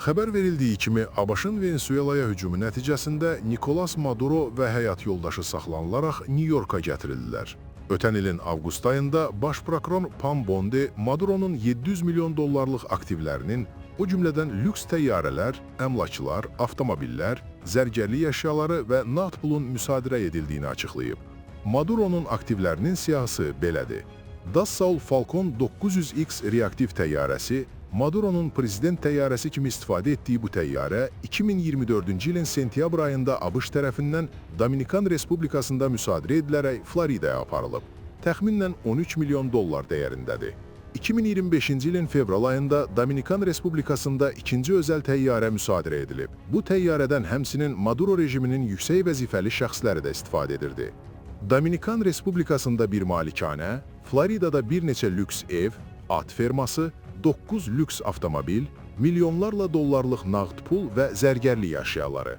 Xəbər verildiyi kimi, ABŞ-ın Venezuelaya hücumu nəticəsində Nicolas Maduro və həyat yoldaşı saxlanılaraq Nyu-Yorka gətirildiler. Ötən ilin avqust ayında baş prokuror Pam Bondi Maduro'nun 700 milyon dollarlıq aktivlərinin, o cümlədən lüks təyyarələr, əmlaklar, avtomobillər, zərgərlik əşyaları və nağd pulun müsadirə edildiyini açıqlayıb. Maduro'nun aktivlərinin siyahısı belədir. Dassault Falcon 900X reaktiv təyyarəsi, Maduro'nun prezident təyyarəsi kimi istifadə etdiyi bu təyyarə 2024-cü ilin sentyabr ayında ABŞ tərəfindən Dominikan Respublikasında müsadirə edilərək Floridaya aparılıb. Təxminən 13 milyon dollar dəyərindədir. 2025-ci ilin fevral ayında Dominikan Respublikasında ikinci özəl təyyarə müsadirə edilib. Bu təyyarədən həmçinin Maduro rejiminin yüksək vəzifəli şəxsləri də istifadə edirdi. Dominikan Respublikasında bir malikanə, Floridada bir neçə lüks ev, at ferması, 9 lüks avtomobil, milyonlarla dollarlıq nağd pul və zərgərlik əşyaları.